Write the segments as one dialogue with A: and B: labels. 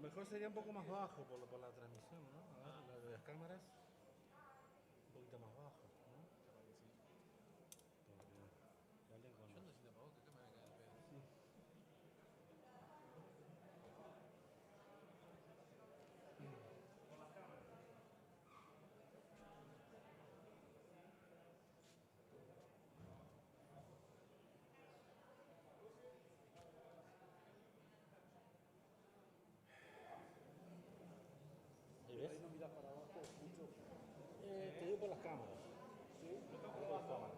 A: mejor sería un poco más bajo por la transmisión, ¿no? A ver, la de las cámaras, un poquito más bajo, ¿no?
B: Sí.
A: Porque salen con
B: Yo ando sin tapabocas, acá me va a caer el pedo.
A: ¿Y ves?
C: Ahí no miras para abajo mucho.
A: Te digo por las cámaras.
C: ¿Sí?
A: Te digo por las cámaras.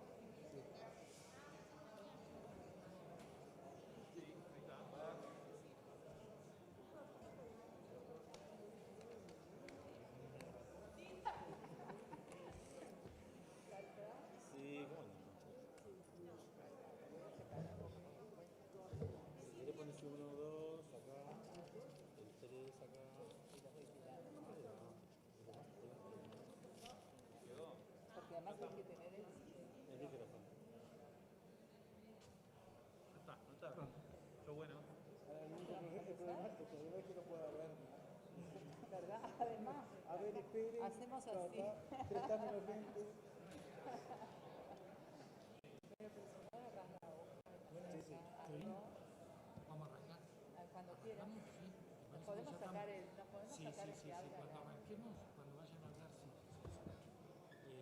B: Sí, ahí está.
A: Sí, bueno. Si quieres pones 1, 2, acá, el 3 acá. Ahí va.
B: ¿Quedó?
D: Porque además hay que tener
A: El micrófono.
B: Ya está, no está. Qué bueno.
C: El problema es que no pueda ver.
D: ¿verdad? Además,
C: A ver, espere.
D: hacemos así.
C: Préstame los lentes.
D: Pero si no agarrás la hoja
C: Sí, sí.
E: Vamos a arrancar.
D: cuando quieras.
E: ¿Arrancamos? Sí.
D: Nos podemos sacar el, nos podemos
E: Sí,
D: sacar
E: sí,
D: el
E: sí,
D: que
E: sí.
D: habla.
E: Cuando arranquemos, cuando vayan a hablar, sí.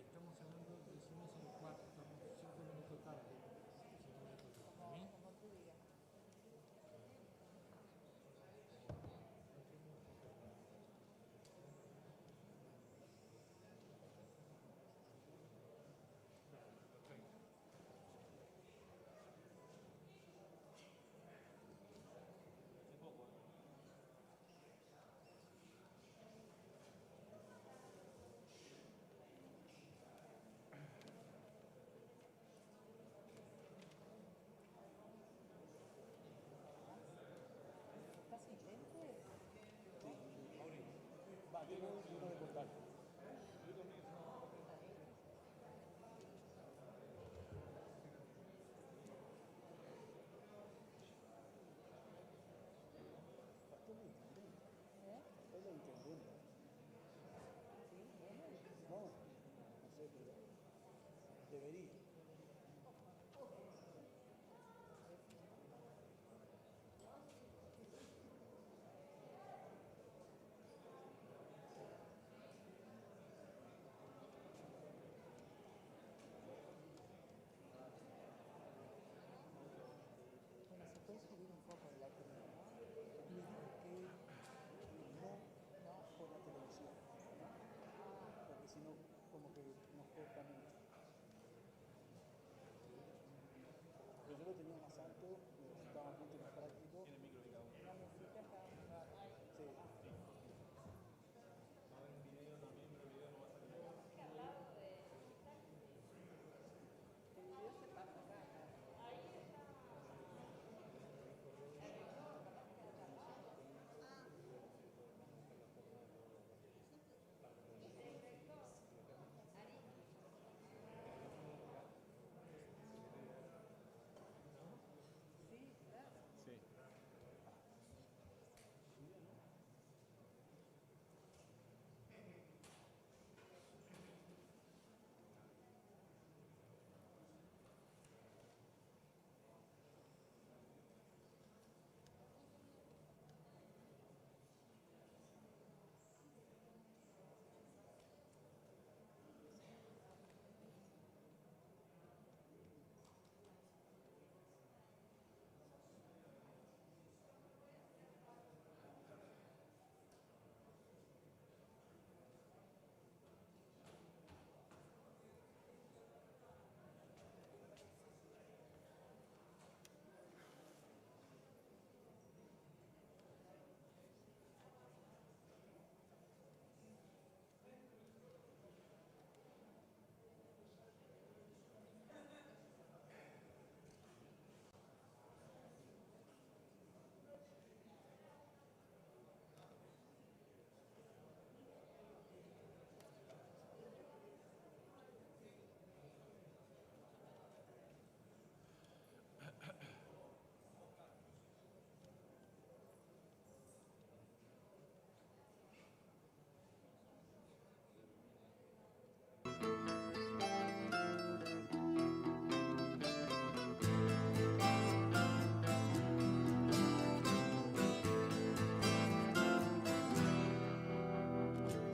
E: Estamos hablando, decimos el cuarto, estamos 5 minutos tarde. 5 minutos tarde. ¿Bien?
D: Como tú digas.
B: Perfecto. Hace poco, ¿eh?
D: ¿Estás sin lentes?
C: Va, tengo uno de contacto. Faltó la intendente. Faltó la intendente.
D: Sí, bueno.
C: No, no sé, pero debería.
D: Bueno, se puede subir un poco de la calidad,
C: Y que no
D: ¿no?
C: por la televisión, porque si no, como que nos corta mucho.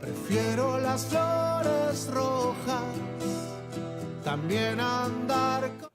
F: Prefiero las flores rojas, también andar con...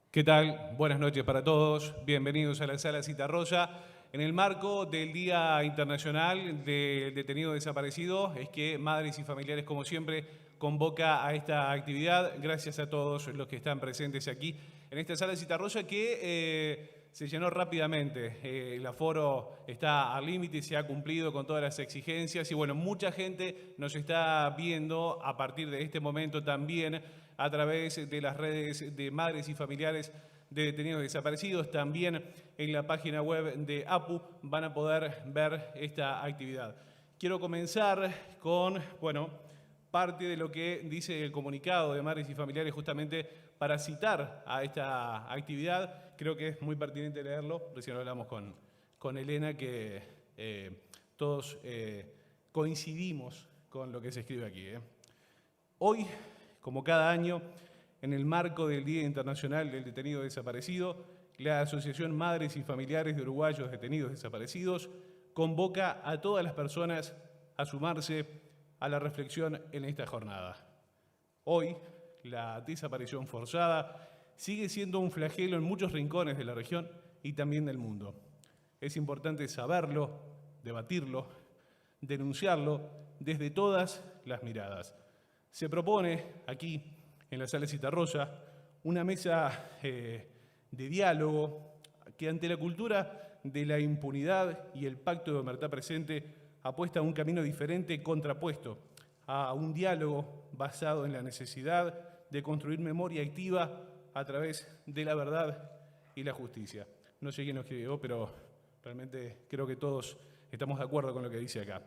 G: ¿Qué tal? Buenas noches para todos. Bienvenidos a la Sala Citarrosa. En el marco del Día Internacional del Detenido Desaparecido, es que Madres y Familiares, como siempre, convoca a esta actividad. Gracias a todos los que están presentes aquí en esta Sala Citarrosa que se llenó rápidamente. El aforo está al límite, se ha cumplido con todas las exigencias y bueno, mucha gente nos está viendo a partir de este momento también a través de las redes de Madres y Familiares de Detenidos Desaparecidos. También en la página web de APU van a poder ver esta actividad. Quiero comenzar con, bueno, parte de lo que dice el comunicado de Madres y Familiares justamente para citar a esta actividad. Creo que es muy pertinente leerlo. Recién hablamos con Elena que todos coincidimos con lo que se escribe aquí. Hoy, como cada año, en el marco del Día Internacional del Detenido Desaparecido, la Asociación Madres y Familiares de Uruguayos Detenidos Desaparecidos convoca a todas las personas a sumarse a la reflexión en esta jornada. Hoy, la desaparición forzada sigue siendo un flagelo en muchos rincones de la región y también del mundo. Es importante saberlo, debatirlo, denunciarlo desde todas las miradas. Se propone aquí, en la Sala Citarrosa, una mesa de diálogo que ante la cultura de la impunidad y el pacto de omertá presente apuesta a un camino diferente contrapuesto a un diálogo basado en la necesidad de construir memoria activa a través de la verdad y la justicia. No sé quién lo escribió, pero realmente creo que todos estamos de acuerdo con lo que dice acá.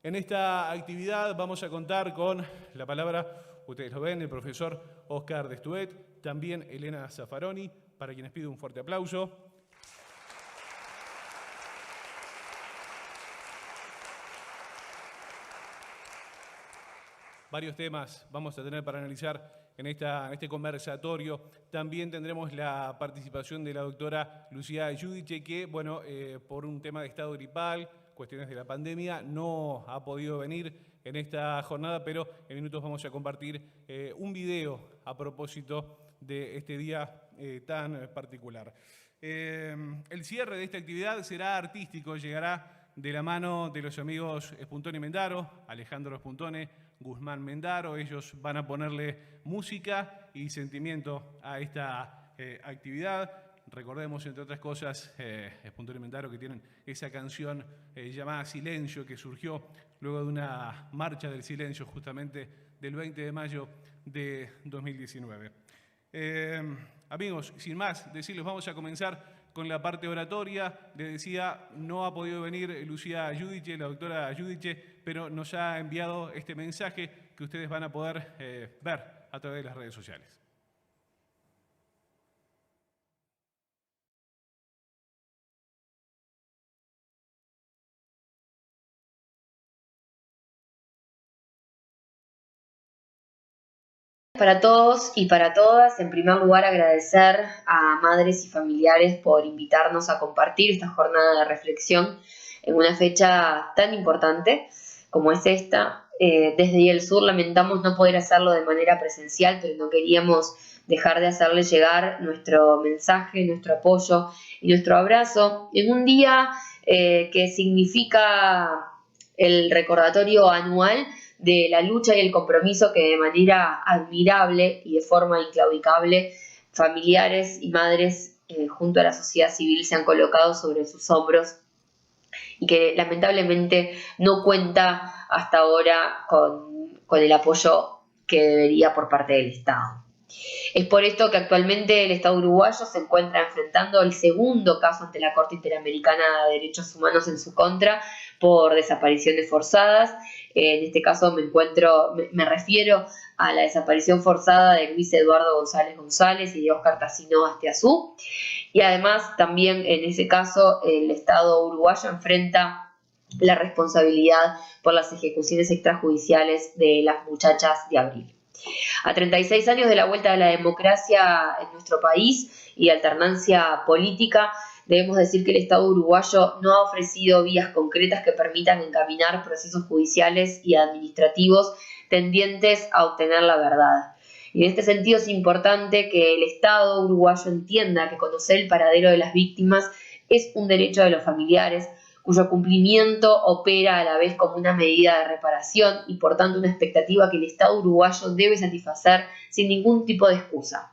G: En esta actividad vamos a contar con la palabra, ustedes lo ven, el profesor Oscar Destuet, también Elena Zaffaroni, para quienes pido un fuerte aplauso. Varios temas vamos a tener para analizar en este conversatorio. También tendremos la participación de la doctora Lucía Giudice, que, bueno, por un tema de estado gripal, cuestiones de la pandemia, no ha podido venir en esta jornada, pero en minutos vamos a compartir un video a propósito de este día tan particular. El cierre de esta actividad será artístico, llegará de la mano de los amigos Spuntone Mendaro, Alejandro Spuntone, Guzmán Mendaro. Ellos van a ponerle música y sentimiento a esta actividad. Recordemos, entre otras cosas, Spuntone Mendaro, que tienen esa canción llamada Silencio, que surgió luego de una marcha del silencio justamente del 20 de mayo de 2019. Amigos, sin más decirles, vamos a comenzar con la parte oratoria. Les decía, no ha podido venir Lucía Giudice, la doctora Giudice, pero nos ha enviado este mensaje que ustedes van a poder ver a través de las redes sociales.
H: Para todos y para todas, en primer lugar agradecer a Madres y Familiares por invitarnos a compartir esta jornada de reflexión en una fecha tan importante como es esta. Desde el sur lamentamos no poder hacerlo de manera presencial, pero no queríamos dejar de hacerle llegar nuestro mensaje, nuestro apoyo y nuestro abrazo en un día que significa el recordatorio anual de la lucha y el compromiso que de manera admirable y de forma inclaudicable familiares y madres junto a la sociedad civil se han colocado sobre sus hombros y que lamentablemente no cuenta hasta ahora con el apoyo que debería por parte del Estado. Es por esto que actualmente el Estado uruguayo se encuentra enfrentando el segundo caso ante la Corte Interamericana de Derechos Humanos en su contra por desapariciones forzadas. En este caso me refiero a la desaparición forzada de Luis Eduardo González González y de Óscar Tassino Astiazú. Y además también en ese caso el Estado uruguayo enfrenta la responsabilidad por las ejecuciones extrajudiciales de las muchachas de Abril. A 36 años de la vuelta de la democracia en nuestro país y de alternancia política, debemos decir que el Estado uruguayo no ha ofrecido vías concretas que permitan encaminar procesos judiciales y administrativos tendientes a obtener la verdad. Y en este sentido es importante que el Estado uruguayo entienda que conocer el paradero de las víctimas es un derecho de los familiares, cuyo cumplimiento opera a la vez como una medida de reparación y por tanto una expectativa que el Estado uruguayo debe satisfacer sin ningún tipo de excusa.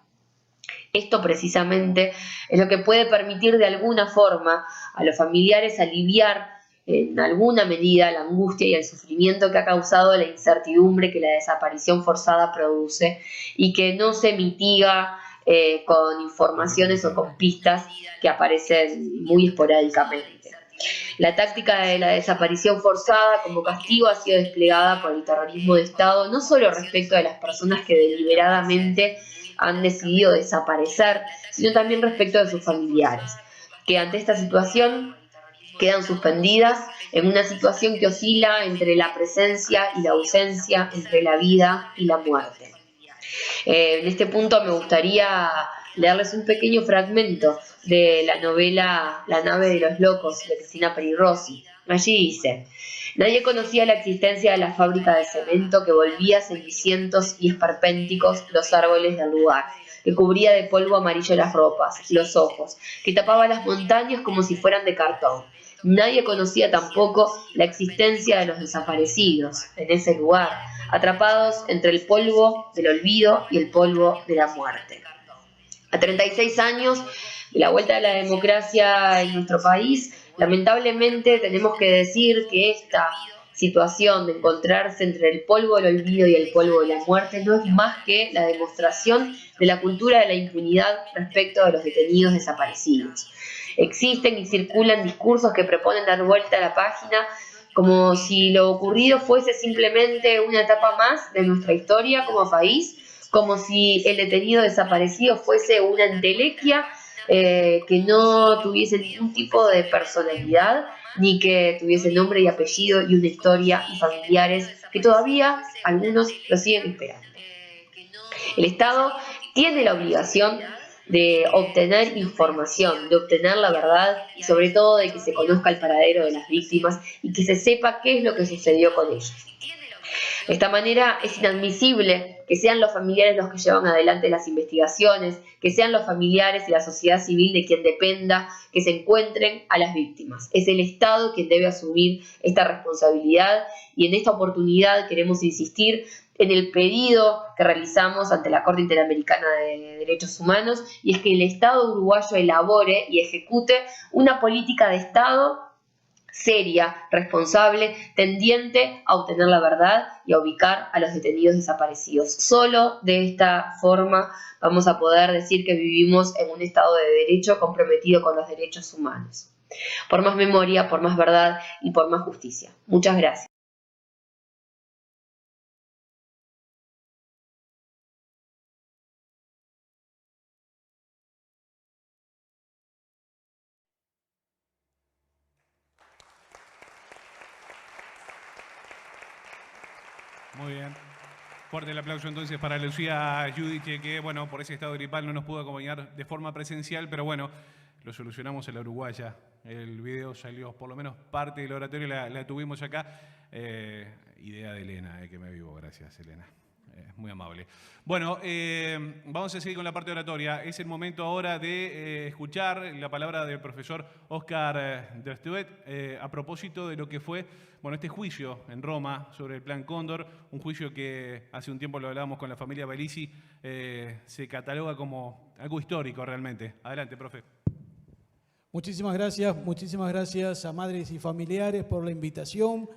H: Esto precisamente es lo que puede permitir de alguna forma a los familiares aliviar en alguna medida la angustia y el sufrimiento que ha causado la incertidumbre que la desaparición forzada produce y que no se mitiga con informaciones o con pistas que aparecen muy esporádicamente. La táctica de la desaparición forzada como castigo ha sido desplegada por el terrorismo de Estado, no solo respecto de las personas que deliberadamente han decidido desaparecer, sino también respecto de sus familiares, que ante esta situación quedan suspendidas en una situación que oscila entre la presencia y la ausencia, entre la vida y la muerte. En este punto me gustaría leerles un pequeño fragmento de la novela La nave de los locos de Cristina Peri Rossi. Allí dice: nadie conocía la existencia de la fábrica de cemento que volvía cenicientos y esperpénticos los árboles del lugar, que cubría de polvo amarillo las ropas, los ojos, que tapaba las montañas como si fueran de cartón. Nadie conocía tampoco la existencia de los desaparecidos en ese lugar, atrapados entre el polvo del olvido y el polvo de la muerte. A 36 años de la vuelta de la democracia en nuestro país, lamentablemente tenemos que decir que esta situación de encontrarse entre el polvo del olvido y el polvo de la muerte no es más que la demostración de la cultura de la impunidad respecto de los detenidos desaparecidos. Existen y circulan discursos que proponen dar vuelta a la página como si lo ocurrido fuese simplemente una etapa más de nuestra historia como país, como si el detenido desaparecido fuese una entelequia que no tuviese ningún tipo de personalidad, ni que tuviese nombre y apellido y una historia y familiares que todavía algunos lo siguen esperando. El Estado tiene la obligación de obtener información, de obtener la verdad y sobre todo de que se conozca el paradero de las víctimas y que se sepa qué es lo que sucedió con ellos. De esta manera es inadmisible que sean los familiares los que llevan adelante las investigaciones, que sean los familiares y la sociedad civil de quien dependa que se encuentren a las víctimas. Es el Estado quien debe asumir esta responsabilidad y en esta oportunidad queremos insistir en el pedido que realizamos ante la Corte Interamericana de Derechos Humanos, y es que el Estado uruguayo elabore y ejecute una política de Estado seria, responsable, tendiente a obtener la verdad y a ubicar a los detenidos desaparecidos. Solo de esta forma vamos a poder decir que vivimos en un Estado de Derecho comprometido con los derechos humanos. Por más memoria, por más verdad y por más justicia. Muchas gracias.
G: Muy bien. Fuerte el aplauso entonces para Lucía Giudice, que bueno, por ese estado gripal no nos pudo acompañar de forma presencial, pero bueno, lo solucionamos en la uruguaya. El video salió, por lo menos parte del oratorio la tuvimos acá. Idea de Elena, que me vivo. Gracias, Elena. Muy amable. Bueno, vamos a seguir con la parte oratoria. Es el momento ahora de escuchar la palabra del profesor Oscar Derstuet a propósito de lo que fue este juicio en Roma sobre el Plan Cóndor, un juicio que hace un tiempo lo hablábamos con la familia Bellisi, se cataloga como algo histórico realmente. Adelante, profe.
E: Muchísimas gracias a madres y familiares por la invitación,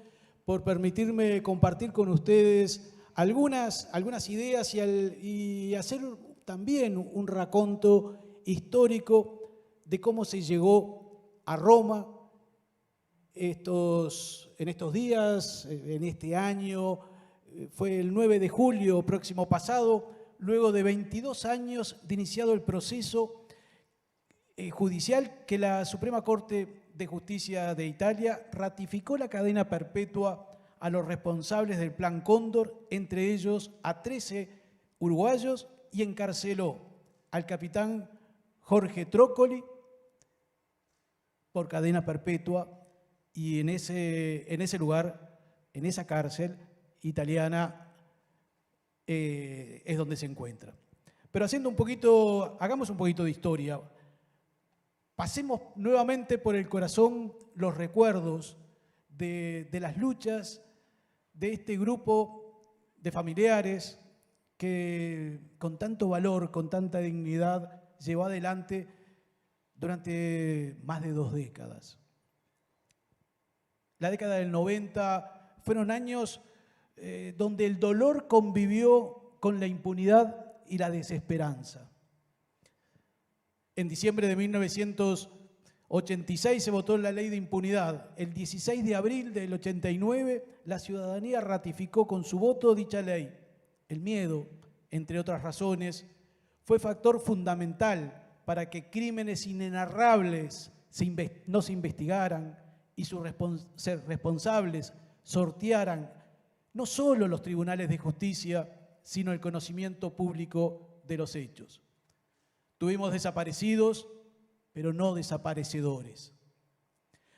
E: por permitirme compartir con ustedes algunas ideas y hacer también un raconto histórico de cómo se llegó a Roma en estos días, en este año. Fue el 9 de julio próximo pasado, luego de 22 años de iniciado el proceso judicial, que la Suprema Corte de Justicia de Italia ratificó la cadena perpetua a los responsables del Plan Cóndor, entre ellos a 13 uruguayos, y encarceló al capitán Jorge Trócoli, por cadena perpetua y en ese lugar, en esa cárcel italiana, es donde se encuentra. Pero hagamos un poquito de historia. Pasemos nuevamente por el corazón los recuerdos de las luchas de este grupo de familiares que con tanto valor, con tanta dignidad, llevó adelante durante más de 2 décadas. La década del 90 fueron años donde el dolor convivió con la impunidad y la desesperanza. En diciembre de 1986 se votó la ley de impunidad. El 16 de abril del 89 la ciudadanía ratificó con su voto dicha ley. El miedo, entre otras razones, fue factor fundamental para que crímenes inenarrables no se investigaran y sus responsables sortearan no solo los tribunales de justicia, sino el conocimiento público de los hechos. Tuvimos desaparecidos, pero no desaparecedores.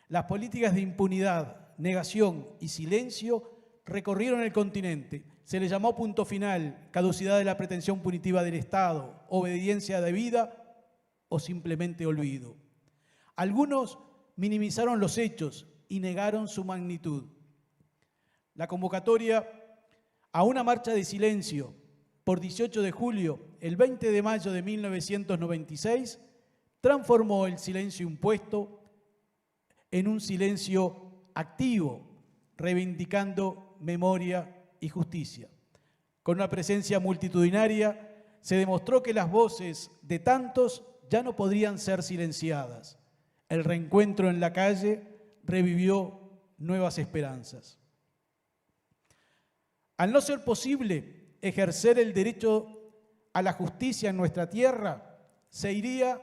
E: Las políticas de impunidad, negación y silencio recorrieron el continente. Se le llamó punto final, caducidad de la pretensión punitiva del Estado, obediencia debida o simplemente olvido. Algunos minimizaron los hechos y negaron su magnitud. La convocatoria a una marcha de silencio por 18 de julio, el 20 de mayo de 1996, transformó el silencio impuesto en un silencio activo, reivindicando memoria y justicia. Con una presencia multitudinaria, se demostró que las voces de tantos ya no podrían ser silenciadas. El reencuentro en la calle revivió nuevas esperanzas. Al no ser posible ejercer el derecho a la justicia en nuestra tierra, se iría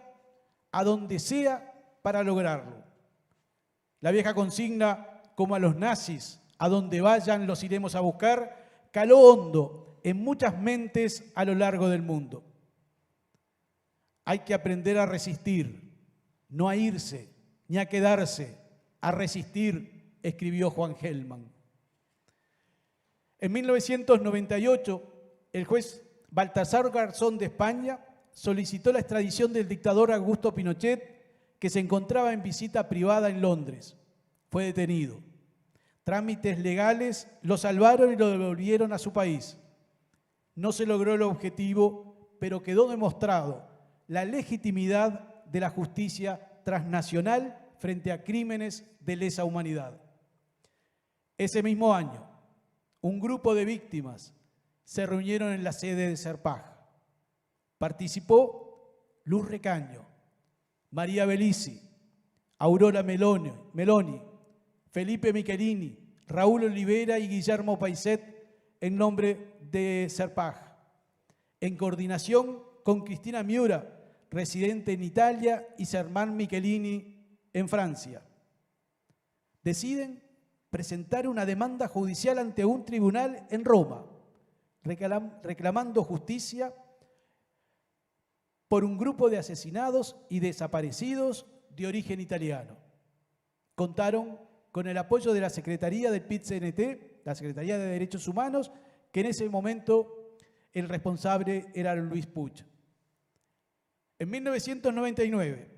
E: a donde sea para lograrlo. La vieja consigna, como a los nazis, a donde vayan los iremos a buscar, caló hondo en muchas mentes a lo largo del mundo. Hay que aprender a resistir, no a irse, ni a quedarse, a resistir, escribió Juan Gelman. En 1998, el juez Baltasar Garzón de España solicitó la extradición del dictador Augusto Pinochet, que se encontraba en visita privada en Londres. Fue detenido. Trámites legales lo salvaron y lo devolvieron a su país. No se logró el objetivo, pero quedó demostrado la legitimidad de la justicia transnacional frente a crímenes de lesa humanidad. Ese mismo año, un grupo de víctimas se reunieron en la sede de Serpaj. Participó Luz Recaño, María Bellisi, Aurora Meloni, Felipe Michelini, Raúl Olivera y Guillermo Paiset en nombre de Serpaj, en coordinación con Cristina Miura, residente en Italia, y Germán Michelini en Francia. Deciden presentar una demanda judicial ante un tribunal en Roma, reclamando justicia por un grupo de asesinados y desaparecidos de origen italiano. Contaron con el apoyo de la Secretaría del PIT-CNT, la Secretaría de Derechos Humanos, que en ese momento el responsable era Luis Puig. En 1999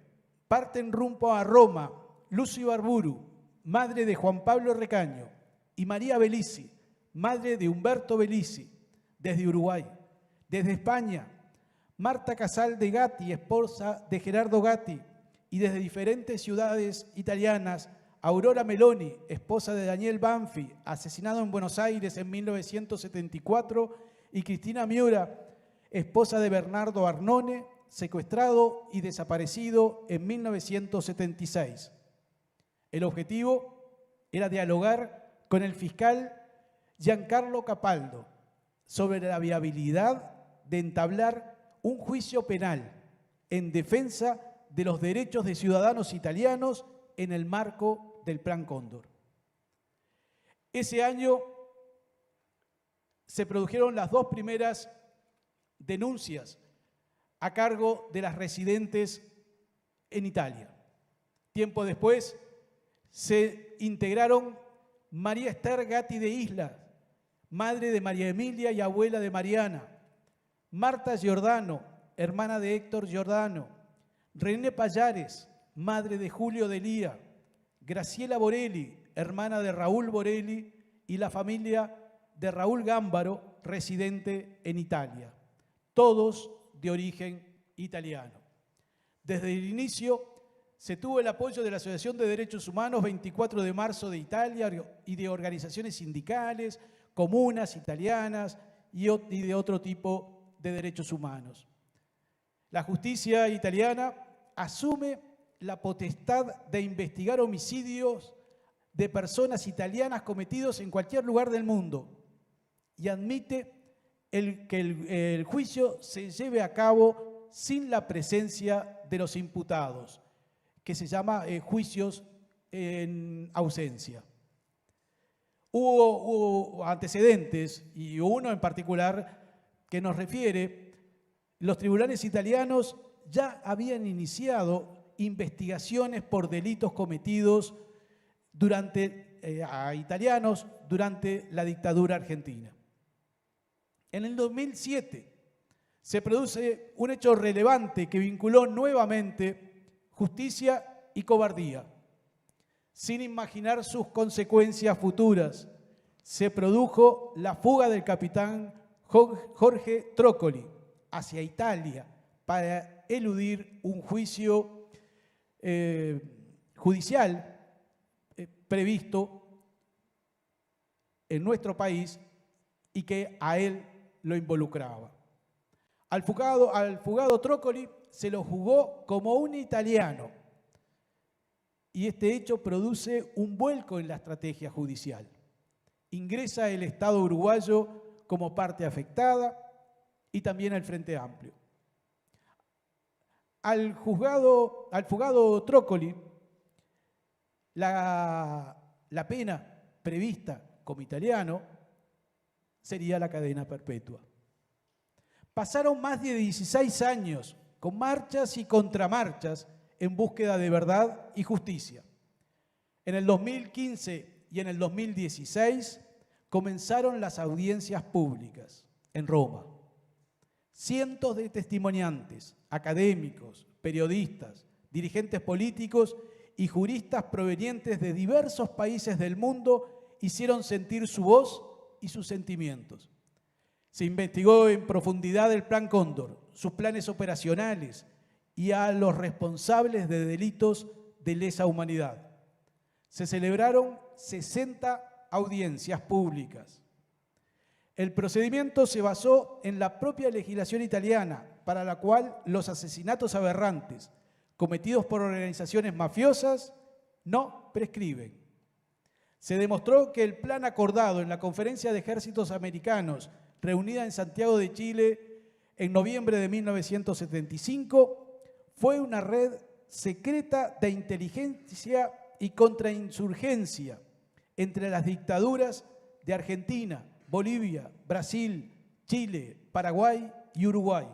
E: parten rumbo a Roma Lucy Barburu, madre de Juan Pablo Recaño, y María Bellisi, madre de Humberto Bellisi, desde Uruguay. Desde España, Marta Casal de Gatti, esposa de Gerardo Gatti, y desde diferentes ciudades italianas, Aurora Meloni, esposa de Daniel Banfi, asesinado en Buenos Aires en 1974, y Cristina Miura, esposa de Bernardo Arnone, secuestrado y desaparecido en 1976. El objetivo era dialogar con el fiscal Giancarlo Capaldo sobre la viabilidad de entablar un juicio penal en defensa de los derechos de ciudadanos italianos en el marco del Plan Cóndor. Ese año se produjeron las 2 primeras denuncias a cargo de las residentes en Italia. Tiempo después se integraron María Esther Gatti de Isla, madre de María Emilia y abuela de Mariana, Marta Giordano, hermana de Héctor Giordano, René Pallares, madre de Julio Delía, Graciela Borelli, hermana de Raúl Borelli, y la familia de Raúl Gámbaro, residente en Italia, todos de origen italiano. Desde el inicio se tuvo el apoyo de la Asociación de Derechos Humanos 24 de marzo de Italia y de organizaciones sindicales, comunas italianas y de otro tipo de derechos humanos. La justicia italiana asume la potestad de investigar homicidios de personas italianas cometidos en cualquier lugar del mundo y admite que el juicio se lleve a cabo sin la presencia de los imputados, que se llama juicios en ausencia. Hubo antecedentes, y uno en particular que nos refiere, los tribunales italianos ya habían iniciado investigaciones por delitos cometidos a italianos durante la dictadura argentina. En el 2007 se produce un hecho relevante que vinculó nuevamente justicia y cobardía. Sin imaginar sus consecuencias futuras, se produjo la fuga del capitán Jorge Trócoli hacia Italia para eludir un juicio judicial previsto en nuestro país y que a él lo involucraba. Al fugado Trócoli se lo juzgó como un italiano y este hecho produce un vuelco en la estrategia judicial. Ingresa el Estado uruguayo como parte afectada y también el Frente Amplio. Al fugado Trócoli, la pena prevista como italiano sería la cadena perpetua. Pasaron más de 16 años con marchas y contramarchas en búsqueda de verdad y justicia. En el 2015 y en el 2016 comenzaron las audiencias públicas en Roma. Cientos de testimoniantes, académicos, periodistas, dirigentes políticos y juristas provenientes de diversos países del mundo hicieron sentir su voz y sus sentimientos. Se investigó en profundidad el Plan Cóndor, sus planes operacionales y a los responsables de delitos de lesa humanidad. Se celebraron 60 audiencias públicas. El procedimiento se basó en la propia legislación italiana, para la cual los asesinatos aberrantes cometidos por organizaciones mafiosas no prescriben. Se demostró que el plan acordado en la Conferencia de Ejércitos Americanos, reunida en Santiago de Chile en noviembre de 1975, fue una red secreta de inteligencia y contrainsurgencia entre las dictaduras de Argentina, Bolivia, Brasil, Chile, Paraguay y Uruguay,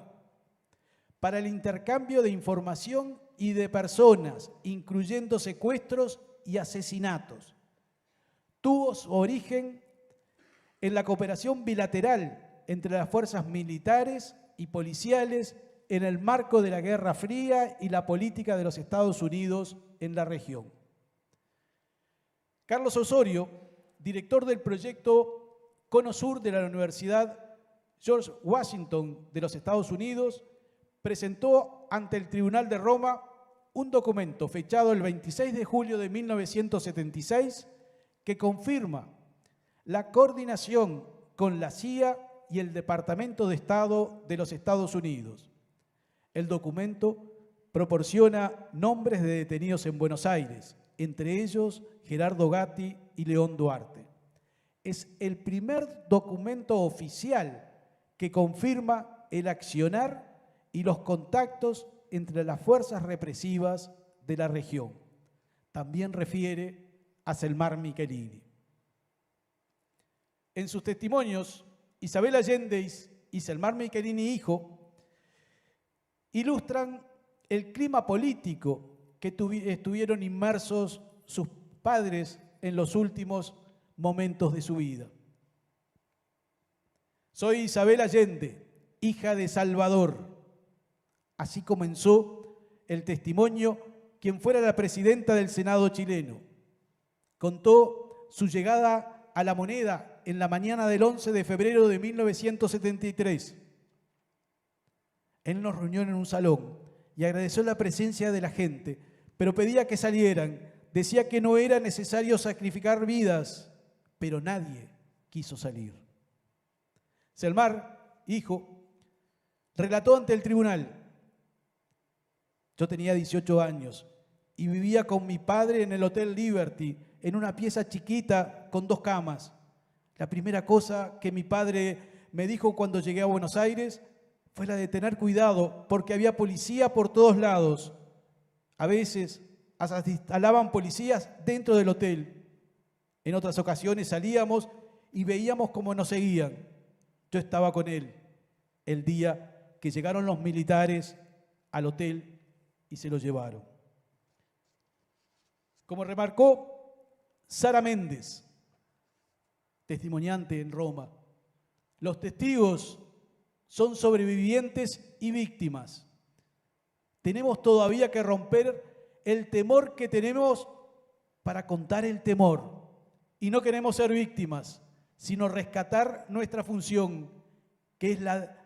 E: para el intercambio de información y de personas, incluyendo secuestros y asesinatos. Tuvo su origen en la cooperación bilateral entre las fuerzas militares y policiales en el marco de la Guerra Fría y la política de los Estados Unidos en la región. Carlos Osorio, director del proyecto Cono Sur de la Universidad George Washington de los Estados Unidos, presentó ante el Tribunal de Roma un documento fechado el 26 de julio de 1976 que confirma la coordinación con la CIA y el Departamento de Estado de los Estados Unidos. El documento proporciona nombres de detenidos en Buenos Aires, entre ellos Gerardo Gatti y León Duarte. Es el primer documento oficial que confirma el accionar y los contactos entre las fuerzas represivas de la región. También refiere a Selmar Michelini. En sus testimonios, Isabel Allende y Selmar Michelini hijo ilustran el clima político que estuvieron inmersos sus padres en los últimos momentos de su vida. Soy Isabel Allende, hija de Salvador. Así comenzó el testimonio quien fuera la presidenta del Senado chileno. Contó su llegada a La Moneda en la mañana del 11 de febrero de 1973. Él nos reunió en un salón y agradeció la presencia de la gente, pero pedía que salieran. Decía que no era necesario sacrificar vidas, pero nadie quiso salir. Selmar, hijo, relató ante el tribunal: yo tenía 18 años y vivía con mi padre en el Hotel Liberty, en una pieza chiquita con 2 camas. La primera cosa que mi padre me dijo cuando llegué a Buenos Aires fue la de tener cuidado, porque había policía por todos lados. A veces hasta se instalaban policías dentro del hotel. En otras ocasiones salíamos y veíamos cómo nos seguían. Yo estaba con él el día que llegaron los militares al hotel y se lo llevaron. Como remarcó Sara Méndez, testimoniante en Roma, los testigos son sobrevivientes y víctimas. Tenemos todavía que romper el temor que tenemos para contar el temor. Y no queremos ser víctimas, sino rescatar nuestra función, que es la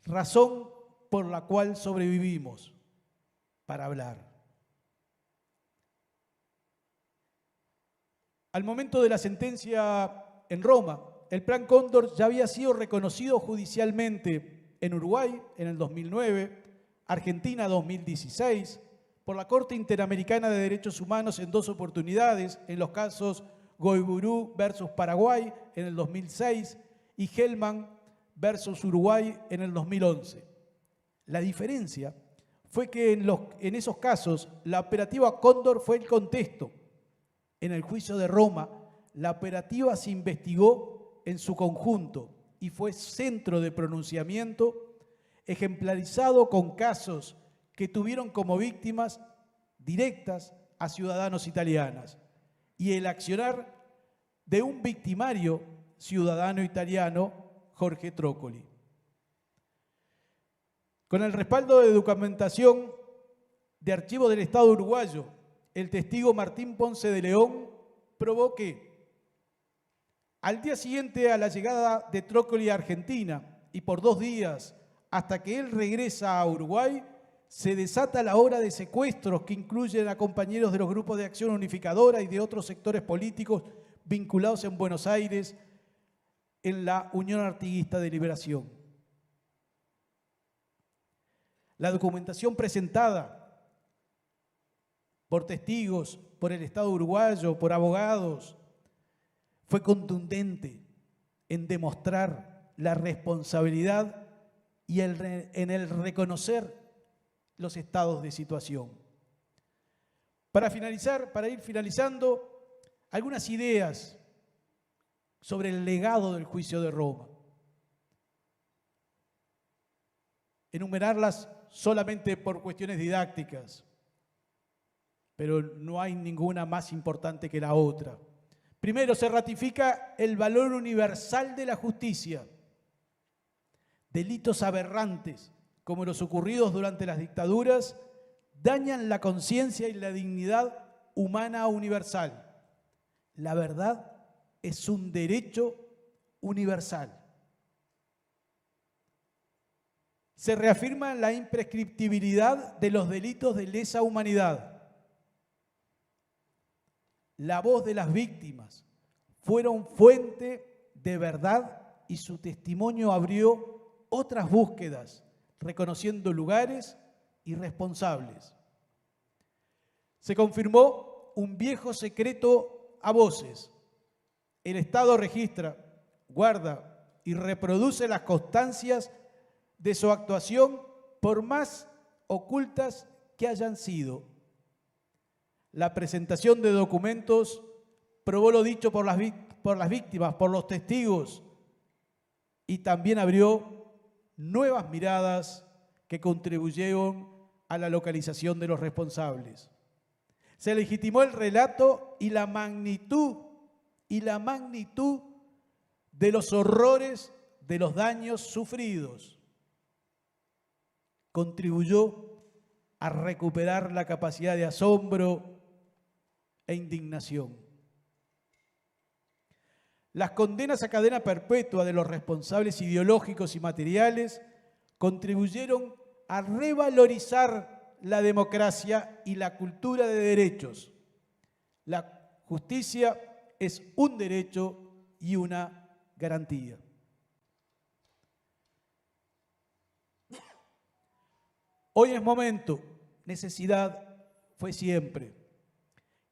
E: razón por la cual sobrevivimos, para hablar. Al momento de la sentencia en Roma, el Plan Cóndor ya había sido reconocido judicialmente en Uruguay en el 2009, Argentina 2016, por la Corte Interamericana de Derechos Humanos en 2 oportunidades, en los casos Goiburu versus Paraguay en el 2006 y Hellman versus Uruguay en el 2011. La diferencia fue que en esos casos la operativa Cóndor fue el contexto. En el juicio de Roma, la operativa se investigó en su conjunto y fue centro de pronunciamiento, ejemplarizado con casos que tuvieron como víctimas directas a ciudadanos italianas y el accionar de un victimario ciudadano italiano, Jorge Trócoli. Con el respaldo de documentación de archivo del Estado uruguayo, el testigo Martín Ponce de León probó que al día siguiente a la llegada de Trócoli a Argentina y por 2 días hasta que él regresa a Uruguay, se desata la ola de secuestros que incluyen a compañeros de los grupos de acción unificadora y de otros sectores políticos vinculados en Buenos Aires en la Unión Artiguista de Liberación. La documentación presentada por testigos, por el Estado uruguayo, por abogados, fue contundente en demostrar la responsabilidad y en el reconocer los estados de situación. Para ir finalizando, algunas ideas sobre el legado del juicio de Roma. Enumerarlas solamente por cuestiones didácticas, pero no hay ninguna más importante que la otra. Primero, se ratifica el valor universal de la justicia. Delitos aberrantes, como los ocurridos durante las dictaduras, dañan la conciencia y la dignidad humana universal. La verdad es un derecho universal. Se reafirma la imprescriptibilidad de los delitos de lesa humanidad. La voz de las víctimas fueron fuente de verdad y su testimonio abrió otras búsquedas, reconociendo lugares y responsables. Se confirmó un viejo secreto a voces. El Estado registra, guarda y reproduce las constancias de su actuación por más ocultas que hayan sido. La presentación de documentos probó lo dicho por las víctimas, por los testigos, y también abrió nuevas miradas que contribuyeron a la localización de los responsables. Se legitimó el relato y la magnitud de los horrores de los daños sufridos. Contribuyó a recuperar la capacidad de asombro e indignación. Las condenas a cadena perpetua de los responsables ideológicos y materiales contribuyeron a revalorizar la democracia y la cultura de derechos. La justicia es un derecho y una garantía. Hoy es momento, necesidad fue siempre,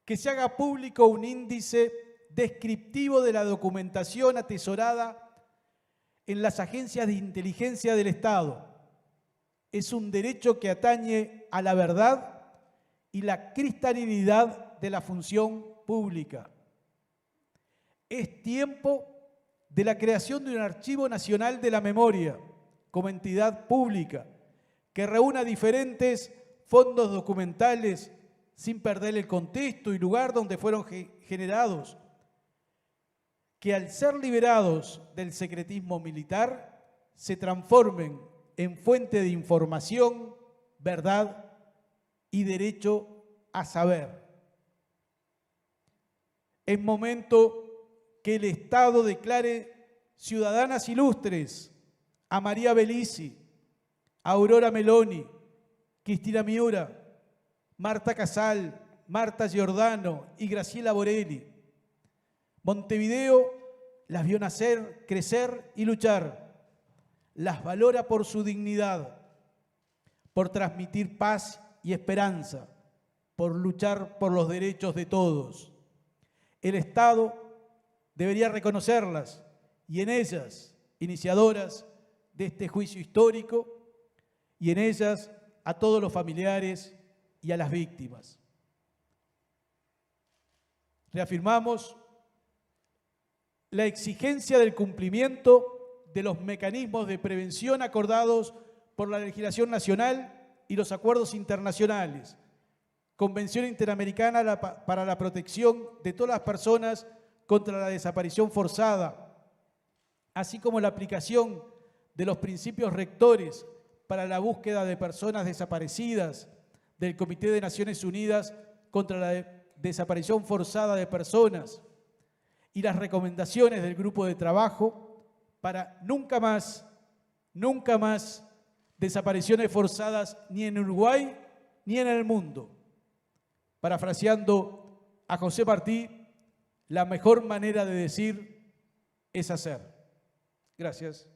E: que se haga público un índice descriptivo de la documentación atesorada en las agencias de inteligencia del Estado. Es un derecho que atañe a la verdad y la cristalinidad de la función pública. Es tiempo de la creación de un Archivo Nacional de la Memoria como entidad pública que reúna diferentes fondos documentales sin perder el contexto y lugar donde fueron generados, que al ser liberados del secretismo militar se transformen en fuente de información, verdad y derecho a saber. Es momento que el Estado declare ciudadanas ilustres a María Bellisi, a Aurora Meloni, Cristina Miura, Marta Casal, Marta Giordano y Graciela Borelli. Montevideo las vio nacer, crecer y luchar. Las valora por su dignidad, por transmitir paz y esperanza, por luchar por los derechos de todos. El Estado debería reconocerlas y en ellas, iniciadoras de este juicio histórico, y en ellas a todos los familiares y a las víctimas. Reafirmamos la exigencia del cumplimiento de los mecanismos de prevención acordados por la legislación nacional y los acuerdos internacionales, Convención Interamericana para la Protección de todas las personas contra la desaparición forzada, así como la aplicación de los principios rectores para la búsqueda de personas desaparecidas del Comité de Naciones Unidas contra la desaparición forzada de personas y las recomendaciones del grupo de trabajo para nunca más desapariciones forzadas ni en Uruguay ni en el mundo. Parafraseando a José Martí, la mejor manera de decir es hacer. Gracias.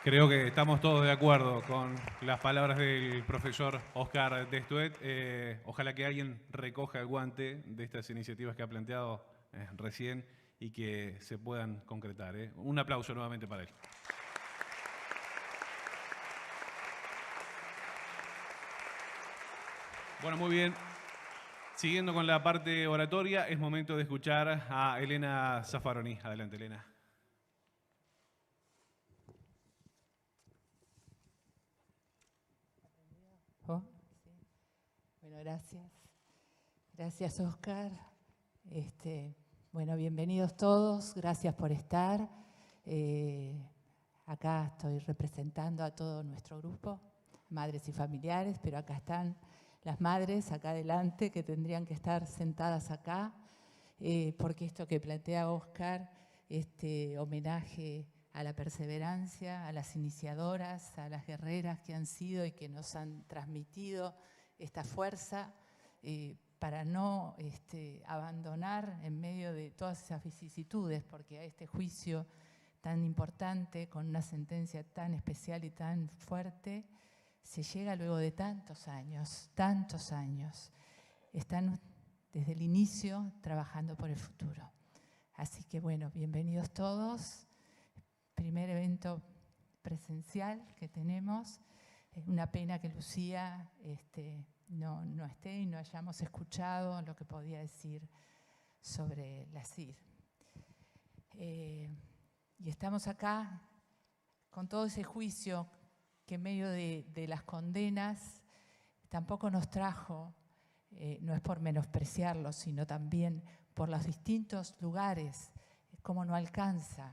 G: Creo que estamos todos de acuerdo con las palabras del profesor Oscar Destuet. Ojalá que alguien recoja el guante de estas iniciativas que ha planteado recién y que se puedan concretar. Un aplauso nuevamente para él. Bueno, muy bien. Siguiendo con la parte oratoria, es momento de escuchar a Elena Zaffaroni. Adelante, Elena.
D: Bueno, gracias. Gracias, Oscar. Bueno, bienvenidos todos. Gracias por estar. Acá estoy representando a todo nuestro grupo, madres y familiares, pero acá están las madres, acá adelante, que tendrían que estar sentadas acá, porque esto que plantea Oscar, este homenaje a la perseverancia, a las iniciadoras, a las guerreras que han sido y que nos han transmitido esta fuerza para no abandonar en medio de todas esas vicisitudes, porque a este juicio tan importante, con una sentencia tan especial y tan fuerte, se llega luego de tantos años. Están desde el inicio trabajando por el futuro. Así que bueno, bienvenidos todos. Primer evento presencial que tenemos. Es una pena que Lucía no esté y no hayamos escuchado lo que podía decir sobre la CIR. Y estamos acá con todo ese juicio que en medio de las condenas tampoco nos trajo, no es por menospreciarlo, sino también por los distintos lugares, como no alcanza,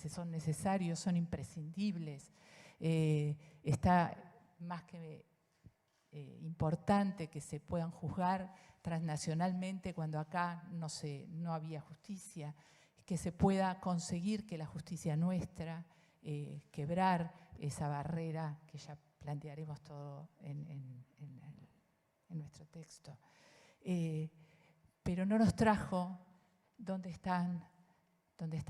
D: son necesarios, son imprescindibles. Está más que importante que se puedan juzgar transnacionalmente cuando acá no había justicia, que se pueda conseguir que la justicia nuestra, quebrar esa barrera que ya plantearemos todo en nuestro texto. Pero no nos trajo dónde está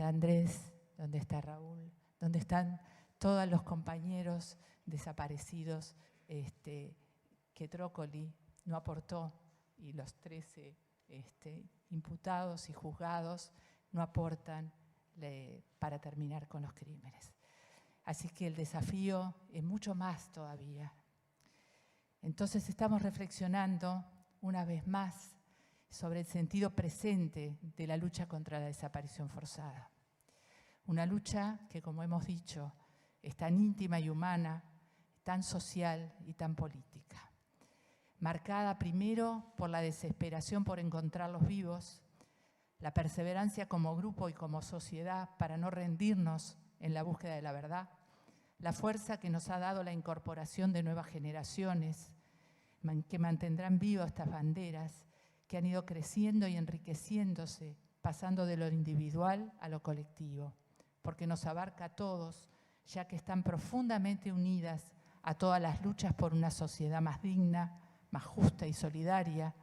D: Andrés, dónde está Raúl, dónde están todos los compañeros desaparecidos que Trócoli no aportó, y los 13 imputados y juzgados no aportan para terminar con los crímenes. Así que el desafío es mucho más todavía. Entonces estamos reflexionando una vez más sobre el sentido presente de la lucha contra la desaparición forzada. Una lucha que, como hemos dicho, es tan íntima y humana, tan social y tan política. Marcada primero por la desesperación por encontrarlos vivos, la perseverancia como grupo y como sociedad para no rendirnos en la búsqueda de la verdad, la fuerza que nos ha dado la incorporación de nuevas generaciones que mantendrán vivas estas banderas que han ido creciendo y enriqueciéndose, pasando de lo individual a lo colectivo, porque nos abarca a todos, ya que están profundamente unidas a todas las luchas por una sociedad más digna, más justa y solidaria,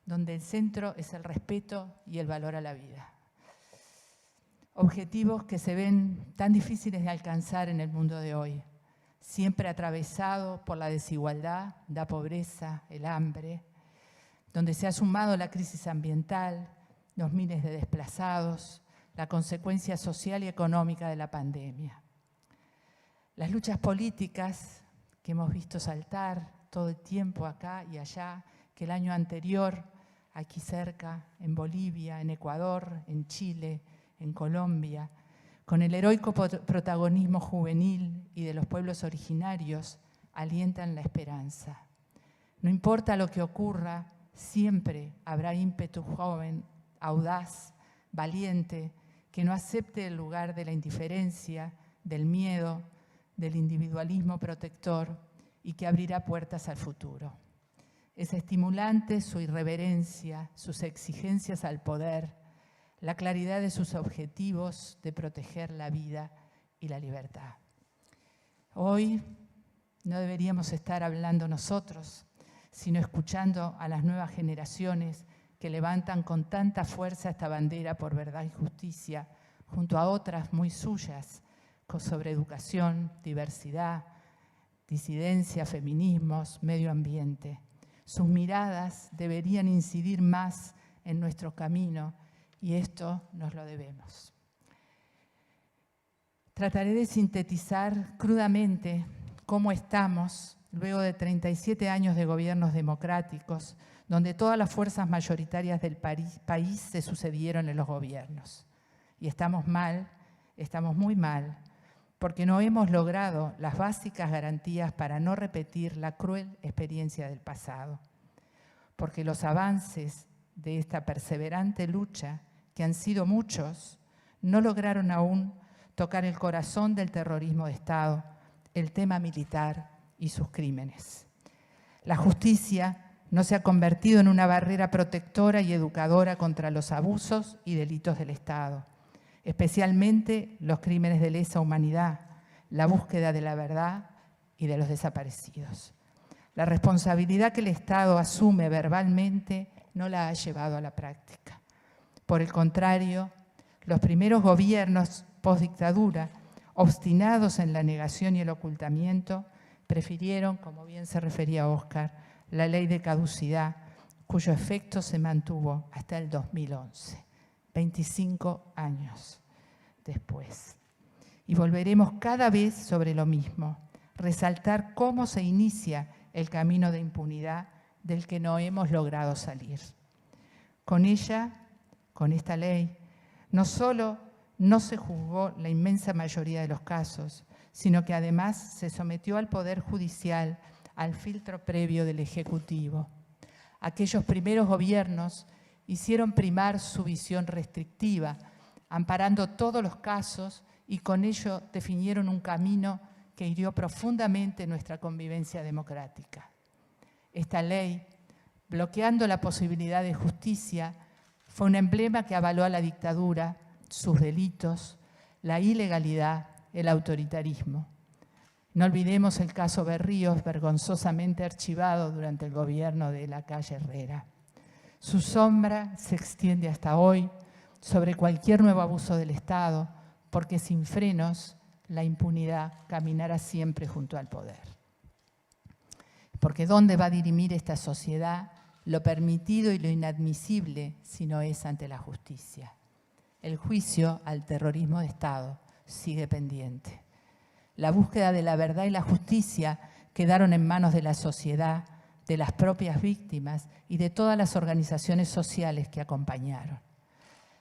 D: donde el centro es el respeto y el valor a la vida. Objetivos que se ven tan difíciles de alcanzar en el mundo de hoy, siempre atravesado por la desigualdad, la pobreza, el hambre, donde se ha sumado la crisis ambiental, los miles de desplazados, la consecuencia social y económica de la pandemia. Las luchas políticas que hemos visto saltar todo el tiempo acá y allá, que el año anterior, aquí cerca, en Bolivia, en Ecuador, en Chile, en Colombia, con el heroico protagonismo juvenil y de los pueblos originarios, alientan la esperanza. No importa lo que ocurra, siempre habrá ímpetu joven, audaz, valiente, que no acepte el lugar de la indiferencia, del miedo, del individualismo protector y que abrirá puertas al futuro. Es estimulante su irreverencia, sus exigencias al poder, la claridad de sus objetivos de proteger la vida y la libertad. Hoy no deberíamos estar hablando nosotros, sino escuchando a las nuevas generaciones que levantan con tanta fuerza esta bandera por verdad y justicia, junto a otras muy suyas, sobre educación, diversidad, disidencia, feminismos, medio ambiente. Sus miradas deberían incidir más en nuestro camino y esto nos lo debemos. Trataré de sintetizar crudamente cómo estamos luego de 37 años de gobiernos democráticos, donde todas las fuerzas mayoritarias del país se sucedieron en los gobiernos. Y estamos mal, estamos muy mal, porque no hemos logrado las básicas garantías para no repetir la cruel experiencia del pasado. Porque los avances de esta perseverante lucha, que han sido muchos, no lograron aún tocar el corazón del terrorismo de Estado, el tema militar y sus crímenes. La justicia no se ha convertido en una barrera protectora y educadora contra los abusos y delitos del Estado, especialmente los crímenes de lesa humanidad, la búsqueda de la verdad y de los desaparecidos. La responsabilidad que el Estado asume verbalmente no la ha llevado a la práctica. Por el contrario, los primeros gobiernos postdictadura, obstinados en la negación y el ocultamiento, prefirieron, como bien se refería Óscar, la ley de caducidad, cuyo efecto se mantuvo hasta el 2011, 25 años después. Y volveremos cada vez sobre lo mismo, resaltar cómo se inicia el camino de impunidad del que no hemos logrado salir. Con ella, con esta ley, No solo no se juzgó la inmensa mayoría de los casos, sino que además se sometió al Poder Judicial al filtro previo del Ejecutivo. Aquellos primeros gobiernos hicieron primar su visión restrictiva, amparando todos los casos y con ello definieron un camino que hirió profundamente nuestra convivencia democrática. Esta ley, bloqueando la posibilidad de justicia, fue un emblema que avaló a la dictadura, sus delitos, la ilegalidad, el autoritarismo. No olvidemos el caso Berríos, vergonzosamente archivado durante el gobierno de Lacalle Herrera. Su sombra se extiende hasta hoy sobre cualquier nuevo abuso del Estado, porque sin frenos la impunidad caminará siempre junto al poder. Porque ¿dónde va a dirimir esta sociedad lo permitido y lo inadmisible si no es ante la justicia? El juicio al terrorismo de Estado sigue pendiente. La búsqueda de la verdad y la justicia quedaron en manos de la sociedad, de las propias víctimas y de todas las organizaciones sociales que acompañaron.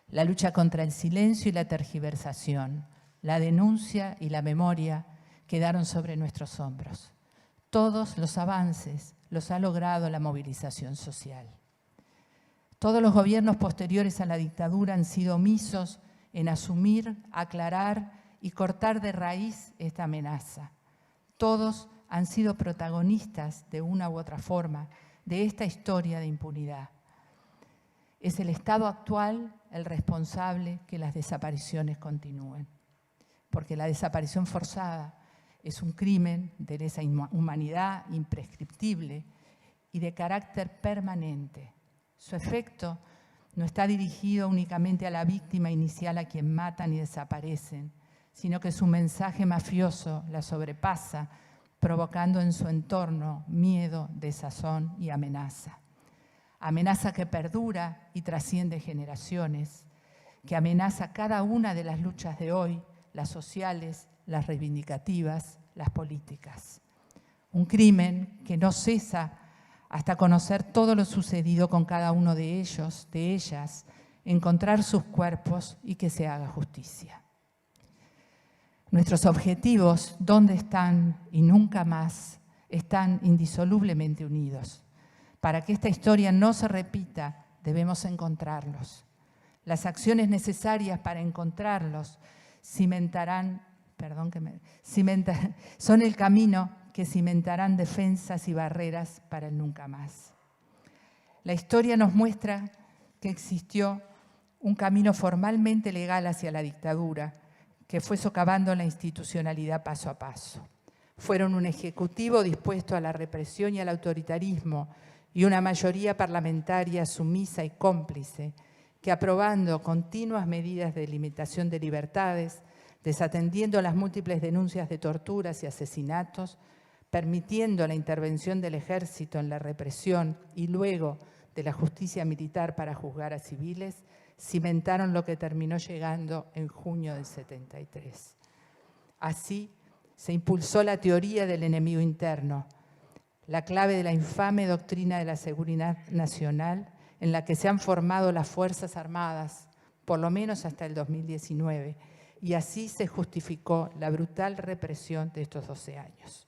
D: La lucha contra el silencio y la tergiversación, la denuncia y la memoria quedaron sobre nuestros hombros. Todos los avances los ha logrado la movilización social. Todos los gobiernos posteriores a la dictadura han sido omisos en asumir, aclarar y cortar de raíz esta amenaza. Todos han sido protagonistas de una u otra forma de esta historia de impunidad. Es el Estado actual el responsable que las desapariciones continúen, porque la desaparición forzada es un crimen de lesa humanidad imprescriptible y de carácter permanente. Su efecto no está dirigido únicamente a la víctima inicial a quien matan y desaparecen, sino que su mensaje mafioso la sobrepasa, provocando en su entorno miedo, desazón y amenaza. Amenaza que perdura y trasciende generaciones, que amenaza cada una de las luchas de hoy, las sociales, las reivindicativas, las políticas. Un crimen que no cesa hasta conocer todo lo sucedido con cada uno de ellos, de ellas, encontrar sus cuerpos y que se haga justicia. Nuestros objetivos, ¿dónde están? Y nunca más, están indisolublemente unidos. Para que esta historia no se repita, debemos encontrarlos. Las acciones necesarias para encontrarlos son el camino que cimentarán defensas y barreras para el nunca más. La historia nos muestra que existió un camino formalmente legal hacia la dictadura, que fue socavando la institucionalidad paso a paso. Fueron un ejecutivo dispuesto a la represión y al autoritarismo y una mayoría parlamentaria sumisa y cómplice que, aprobando continuas medidas de limitación de libertades, desatendiendo las múltiples denuncias de torturas y asesinatos, permitiendo la intervención del ejército en la represión y luego de la justicia militar para juzgar a civiles, cimentaron lo que terminó llegando en junio del 73. Así se impulsó la teoría del enemigo interno, la clave de la infame doctrina de la seguridad nacional en la que se han formado las Fuerzas Armadas, por lo menos hasta el 2019, y así se justificó la brutal represión de estos 12 años.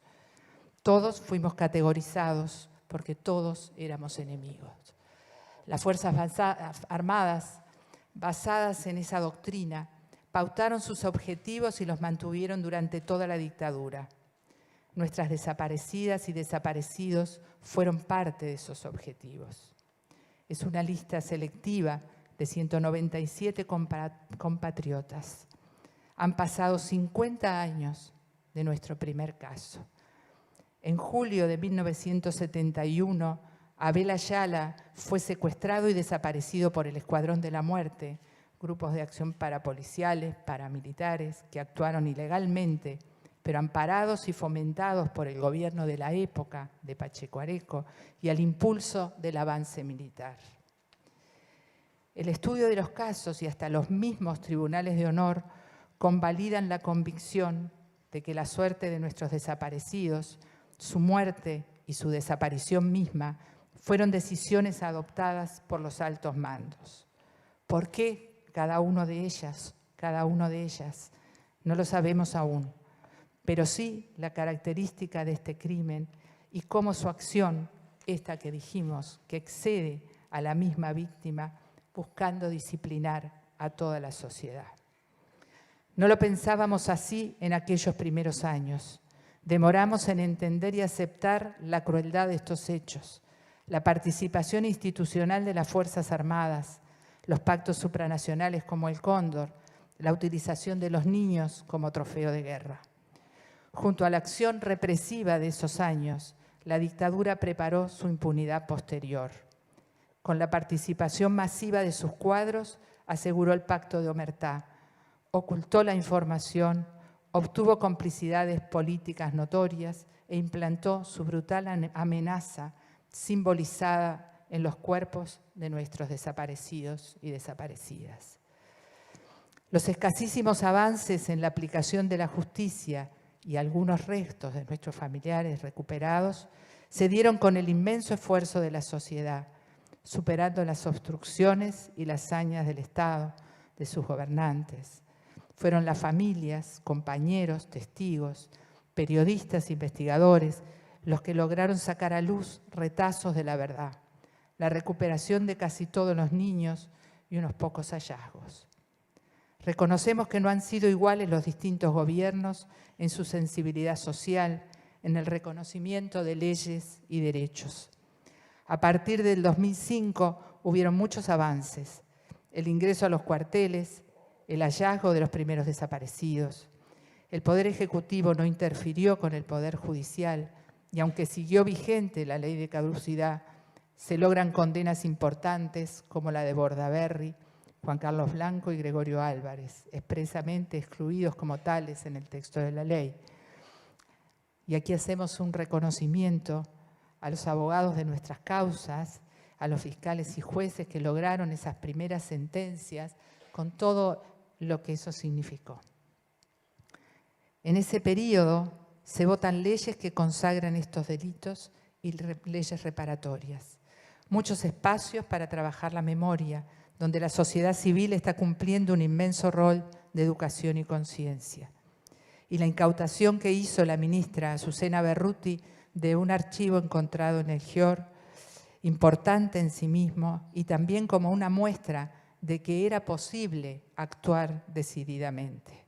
D: Todos fuimos categorizados porque todos éramos enemigos. Las Fuerzas Armadas, basadas en esa doctrina, pautaron sus objetivos y los mantuvieron durante toda la dictadura. Nuestras desaparecidas y desaparecidos fueron parte de esos objetivos. Es una lista selectiva de 197 compatriotas. Han pasado 50 años de nuestro primer caso. En julio de 1971, Abel Ayala fue secuestrado y desaparecido por el Escuadrón de la Muerte, grupos de acción parapoliciales, paramilitares, que actuaron ilegalmente, pero amparados y fomentados por el gobierno de la época de Pacheco Areco y al impulso del avance militar. El estudio de los casos y hasta los mismos tribunales de honor convalidan la convicción de que la suerte de nuestros desaparecidos, su muerte y su desaparición misma fueron decisiones adoptadas por los altos mandos. ¿Por qué cada uno de ellas, no lo sabemos aún, pero sí la característica de este crimen y cómo su acción, esta que dijimos, que excede a la misma víctima, buscando disciplinar a toda la sociedad. No lo pensábamos así en aquellos primeros años. Demoramos en entender y aceptar la crueldad de estos hechos, la participación institucional de las Fuerzas Armadas, los pactos supranacionales como el Cóndor, la utilización de los niños como trofeo de guerra. Junto a la acción represiva de esos años, la dictadura preparó su impunidad posterior. Con la participación masiva de sus cuadros, aseguró el pacto de Omertá, ocultó la información, obtuvo complicidades políticas notorias e implantó su brutal amenaza simbolizada en los cuerpos de nuestros desaparecidos y desaparecidas. Los escasísimos avances en la aplicación de la justicia y algunos restos de nuestros familiares recuperados se dieron con el inmenso esfuerzo de la sociedad, superando las obstrucciones y las hazañas del Estado, de sus gobernantes. Fueron las familias, compañeros, testigos, periodistas, investigadores, los que lograron sacar a luz retazos de la verdad, la recuperación de casi todos los niños y unos pocos hallazgos. Reconocemos que no han sido iguales los distintos gobiernos en su sensibilidad social, en el reconocimiento de leyes y derechos. A partir del 2005 hubieron muchos avances, el ingreso a los cuarteles, el hallazgo de los primeros desaparecidos. El Poder Ejecutivo no interfirió con el Poder Judicial y aunque siguió vigente la ley de caducidad, se logran condenas importantes como la de Bordaberry, Juan Carlos Blanco y Gregorio Álvarez, expresamente excluidos como tales en el texto de la ley. Y aquí hacemos un reconocimiento a los abogados de nuestras causas, a los fiscales y jueces que lograron esas primeras sentencias con todo lo que eso significó. En ese periodo se votan leyes que consagran estos delitos y leyes reparatorias. Muchos espacios para trabajar la memoria, donde la sociedad civil está cumpliendo un inmenso rol de educación y conciencia. Y la incautación que hizo la ministra Azucena Berruti de un archivo encontrado en el GIOR, importante en sí mismo y también como una muestra de que era posible actuar decididamente.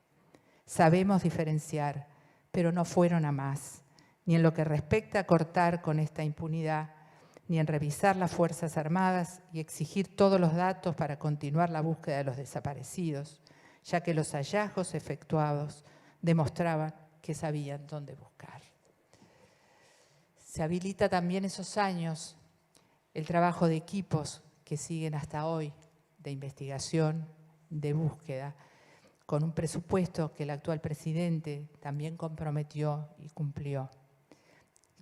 D: Sabemos diferenciar, pero no fueron a más, ni en lo que respecta a cortar con esta impunidad, ni en revisar las Fuerzas Armadas y exigir todos los datos para continuar la búsqueda de los desaparecidos, ya que los hallazgos efectuados demostraban que sabían dónde buscar. Se habilita también esos años el trabajo de equipos que siguen hasta hoy, de investigación, de búsqueda, con un presupuesto que el actual presidente también comprometió y cumplió.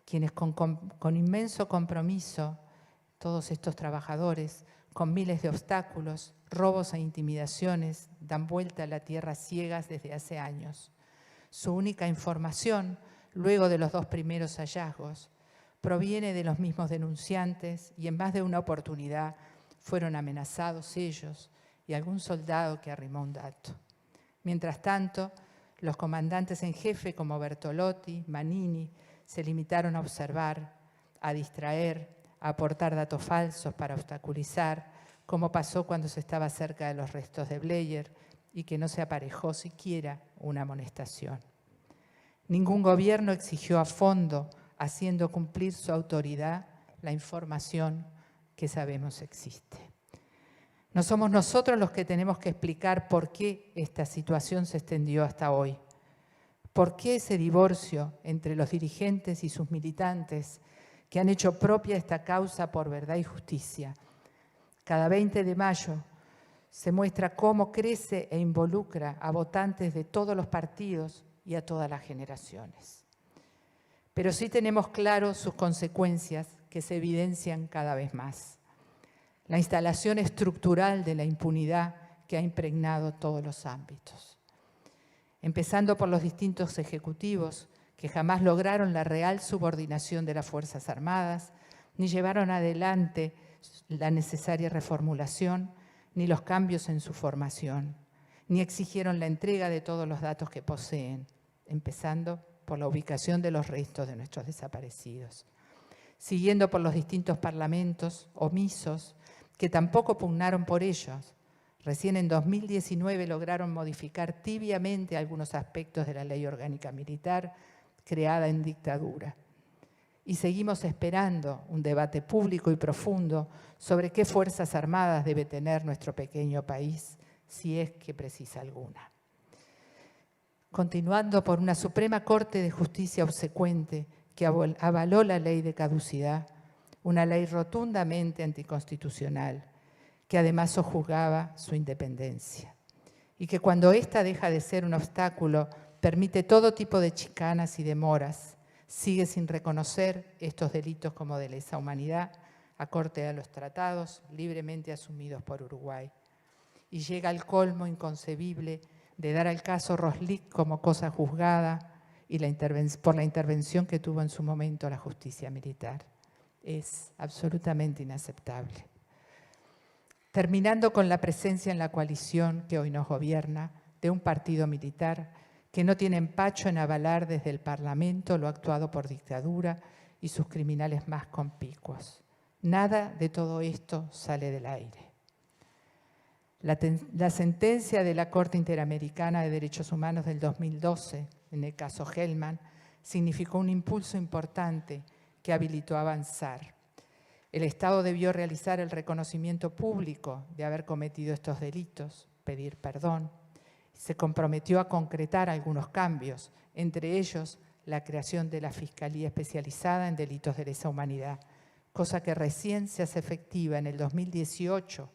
D: Quienes con inmenso compromiso, todos estos trabajadores, con miles de obstáculos, robos e intimidaciones, dan vuelta a la tierra ciegas desde hace años. Su única información, luego de los 2 primeros hallazgos, proviene de los mismos denunciantes y en más de una oportunidad fueron amenazados ellos y algún soldado que arrimó un dato. Mientras tanto, los comandantes en jefe como Bertolotti, Manini, se limitaron a observar, a distraer, a aportar datos falsos para obstaculizar, como pasó cuando se estaba cerca de los restos de Bleyer y que no se aparejó siquiera una amonestación. Ningún gobierno exigió a fondo, haciendo cumplir su autoridad, la información que sabemos existe. No somos nosotros los que tenemos que explicar por qué esta situación se extendió hasta hoy. ¿Por qué ese divorcio entre los dirigentes y sus militantes que han hecho propia esta causa por verdad y justicia? Cada 20 de mayo se muestra cómo crece e involucra a votantes de todos los partidos y a todas las generaciones. Pero sí tenemos claro sus consecuencias que se evidencian cada vez más. La instalación estructural de la impunidad que ha impregnado todos los ámbitos. Empezando por los distintos ejecutivos que jamás lograron la real subordinación de las Fuerzas Armadas, ni llevaron adelante la necesaria reformulación, ni los cambios en su formación, ni exigieron la entrega de todos los datos que poseen, empezando por la ubicación de los restos de nuestros desaparecidos, siguiendo por los distintos parlamentos omisos que tampoco pugnaron por ellos. Recién en 2019 lograron modificar tibiamente algunos aspectos de la Ley Orgánica Militar creada en dictadura. Y seguimos esperando un debate público y profundo sobre qué fuerzas armadas debe tener nuestro pequeño país, si es que precisa alguna. Continuando por una Suprema Corte de Justicia obsecuente que avaló la ley de caducidad, una ley rotundamente anticonstitucional, que además sojuzgaba su independencia, y que cuando ésta deja de ser un obstáculo, permite todo tipo de chicanas y demoras, sigue sin reconocer estos delitos como de lesa humanidad, acorde a los tratados libremente asumidos por Uruguay, y llega al colmo inconcebible de dar al caso Roslik como cosa juzgada y por la intervención que tuvo en su momento la justicia militar. Es absolutamente inaceptable. Terminando con la presencia en la coalición que hoy nos gobierna de un partido militar que no tiene empacho en avalar desde el Parlamento lo actuado por dictadura y sus criminales más conspicuos. Nada de todo esto sale del aire. La sentencia de la Corte Interamericana de Derechos Humanos del 2012, en el caso Hellman, significó un impulso importante que habilitó a avanzar. El Estado debió realizar el reconocimiento público de haber cometido estos delitos, pedir perdón. Se comprometió a concretar algunos cambios, entre ellos la creación de la Fiscalía Especializada en Delitos de Lesa Humanidad, cosa que recién se hace efectiva en el 2018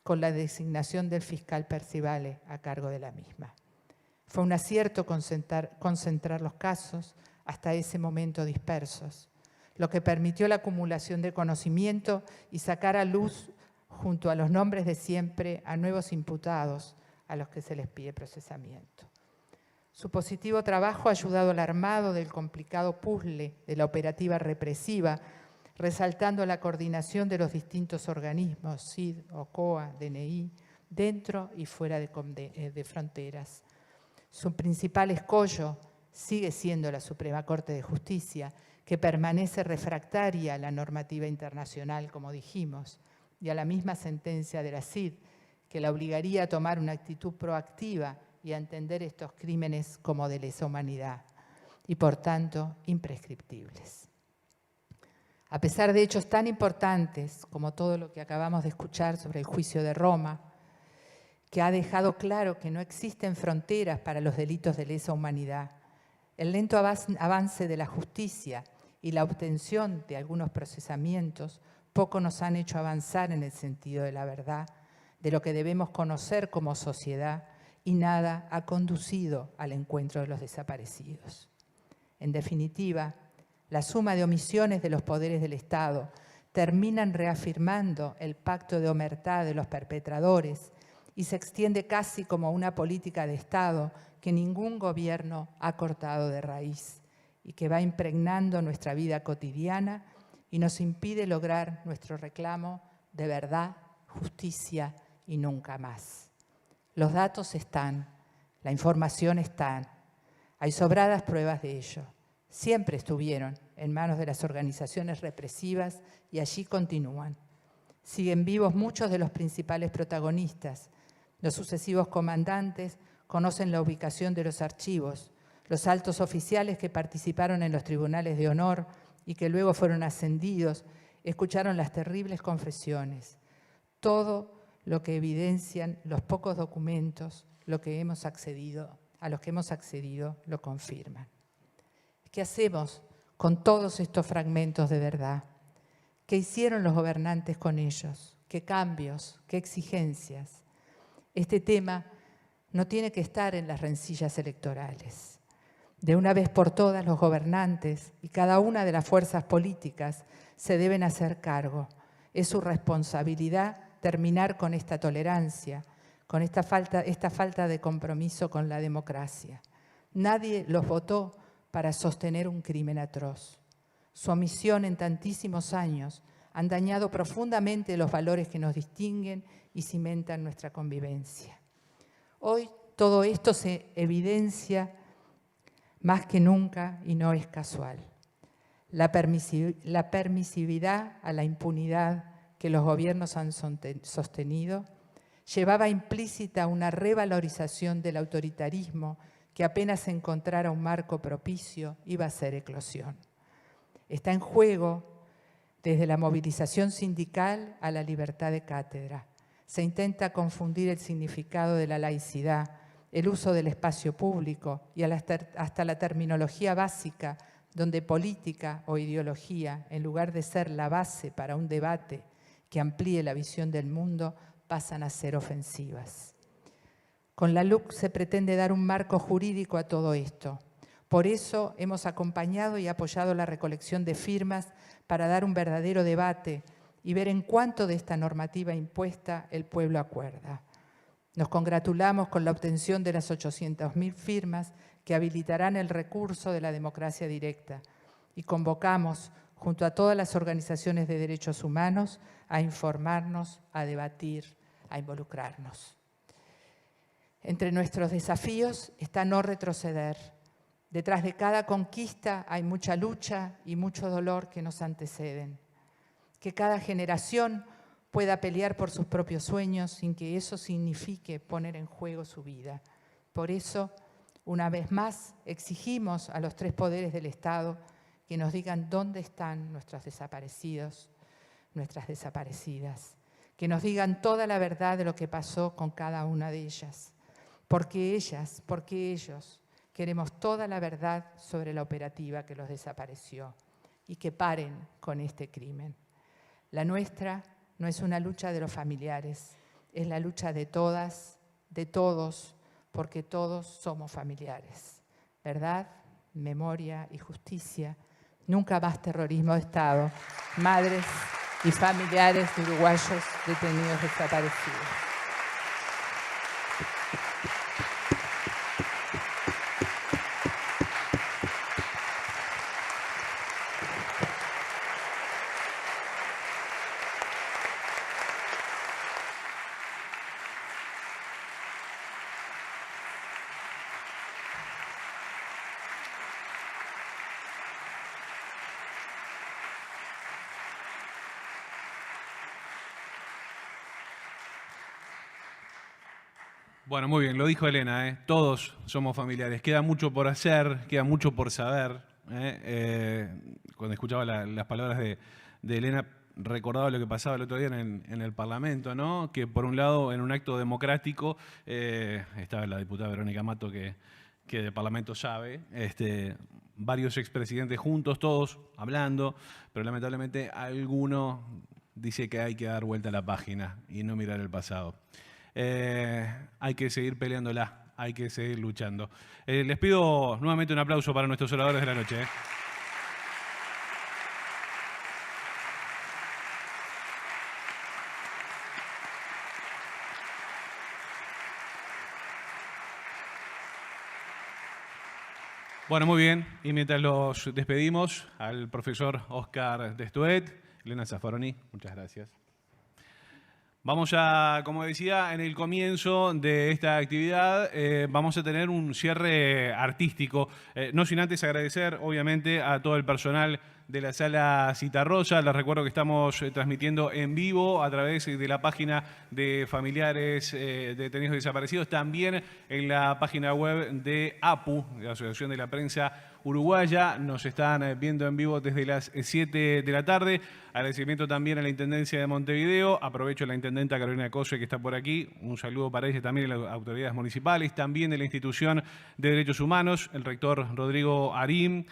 D: con la designación del fiscal Percivale a cargo de la misma. Fue un acierto concentrar los casos hasta ese momento dispersos, lo que permitió la acumulación de conocimiento y sacar a luz, junto a los nombres de siempre, a nuevos imputados a los que se les pide procesamiento. Su positivo trabajo ha ayudado al armado del complicado puzzle de la operativa represiva, resaltando la coordinación de los distintos organismos, CID, OCOA, DNI, dentro y fuera de fronteras. Su principal escollo sigue siendo la Suprema Corte de Justicia, que permanece refractaria a la normativa internacional, como dijimos, y a la misma sentencia de la CID, que la obligaría a tomar una actitud proactiva y a entender estos crímenes como de lesa humanidad, y por tanto imprescriptibles. A pesar de hechos tan importantes como todo lo que acabamos de escuchar sobre el juicio de Roma, que ha dejado claro que no existen fronteras para los delitos de lesa humanidad, el lento avance de la justicia y la obtención de algunos procesamientos poco nos han hecho avanzar en el sentido de la verdad, de lo que debemos conocer como sociedad, y nada ha conducido al encuentro de los desaparecidos. En definitiva, la suma de omisiones de los poderes del Estado terminan reafirmando el pacto de omertá de los perpetradores y se extiende casi como una política de Estado que ningún gobierno ha cortado de raíz y que va impregnando nuestra vida cotidiana y nos impide lograr nuestro reclamo de verdad, justicia y nunca más. Los datos están, la información está, hay sobradas pruebas de ello. Siempre estuvieron en manos de las organizaciones represivas y allí continúan. Siguen vivos muchos de los principales protagonistas. Los sucesivos comandantes conocen la ubicación de los archivos. Los altos oficiales que participaron en los tribunales de honor y que luego fueron ascendidos escucharon las terribles confesiones. Todo lo que evidencian los pocos documentos a los que hemos accedido lo confirman. ¿Qué hacemos con todos estos fragmentos de verdad? ¿Qué hicieron los gobernantes con ellos? ¿Qué cambios? ¿Qué exigencias? Este tema no tiene que estar en las rencillas electorales. De una vez por todas, los gobernantes y cada una de las fuerzas políticas se deben hacer cargo. Es su responsabilidad terminar con esta tolerancia, con esta falta de compromiso con la democracia. Nadie los votó para sostener un crimen atroz. Su omisión en tantísimos años han dañado profundamente los valores que nos distinguen y cimentan nuestra convivencia. Hoy todo esto se evidencia más que nunca y no es casual. La permisividad a la impunidad que los gobiernos han sostenido llevaba implícita una revalorización del autoritarismo que apenas encontrara un marco propicio iba a ser eclosión. Está en juego desde la movilización sindical a la libertad de cátedra. Se intenta confundir el significado de la laicidad, el uso del espacio público y hasta la terminología básica, donde política o ideología, en lugar de ser la base para un debate que amplíe la visión del mundo, pasan a ser ofensivas. Con la LUC se pretende dar un marco jurídico a todo esto. Por eso hemos acompañado y apoyado la recolección de firmas para dar un verdadero debate y ver en cuánto de esta normativa impuesta el pueblo acuerda. Nos congratulamos con la obtención de las 800.000 firmas que habilitarán el recurso de la democracia directa y convocamos, junto a todas las organizaciones de derechos humanos, a informarnos, a debatir, a involucrarnos. Entre nuestros desafíos está no retroceder. Detrás de cada conquista hay mucha lucha y mucho dolor que nos anteceden. Que cada generación pueda pelear por sus propios sueños sin que eso signifique poner en juego su vida. Por eso, una vez más, exigimos a los tres poderes del Estado que nos digan dónde están nuestros desaparecidos, nuestras desaparecidas, que nos digan toda la verdad de lo que pasó con cada una de ellas, porque ellas, porque ellos, queremos toda la verdad sobre la operativa que los desapareció y que paren con este crimen. La nuestra no es una lucha de los familiares, es la lucha de todas, de todos, porque todos somos familiares. Verdad, memoria y justicia. Nunca más terrorismo de Estado. Madres y familiares de uruguayos detenidos desaparecidos.
G: Bueno, muy bien, lo dijo Elena, todos somos familiares. Queda mucho por hacer, queda mucho por saber. Cuando escuchaba las palabras de Elena, recordaba lo que pasaba el otro día en el Parlamento, ¿no? Que por un lado, en un acto democrático, estaba la diputada Verónica Mato, que del Parlamento sabe, varios expresidentes juntos, todos hablando, pero lamentablemente alguno dice que hay que dar vuelta a la página y no mirar el pasado. Hay que seguir peleándola, hay que seguir luchando. Les pido nuevamente un aplauso para nuestros oradores de la noche. Bueno, muy bien. Y mientras los despedimos, al profesor Oscar Destuet, Elena Zaffaroni, muchas gracias. Vamos a, como decía en el comienzo de esta actividad, vamos a tener un cierre artístico, no sin antes agradecer obviamente a todo el personal de la Sala Citarrosa. Les recuerdo que estamos transmitiendo en vivo a través de la página de familiares de detenidos desaparecidos, también en la página web de APU, de la Asociación de la Prensa Uruguaya. Nos están viendo en vivo desde las 7 de la tarde. Agradecimiento también a la Intendencia de Montevideo. Aprovecho a la Intendenta Carolina Cosse, que está por aquí. Un saludo para ella también, a las autoridades municipales, también de la Institución de Derechos Humanos, el rector Rodrigo Arim,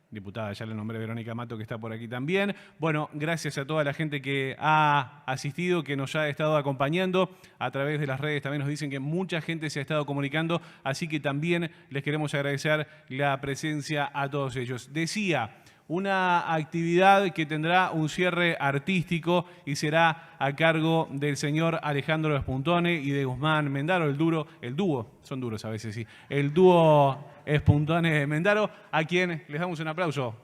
G: diputada, ya le nombré, Verónica Mato, que está por aquí también. Bueno, gracias a toda la gente que ha asistido, que nos ha estado acompañando a través de las redes. También nos dicen que mucha gente se ha estado comunicando, así que también les queremos agradecer la presencia a todos ellos. Decía, una actividad que tendrá un cierre artístico y será a cargo del señor Alejandro Espuntone y de Guzmán Mendaro, el dúo, son duros a veces, sí, el dúo Espuntone Mendaro, a quien les damos un aplauso.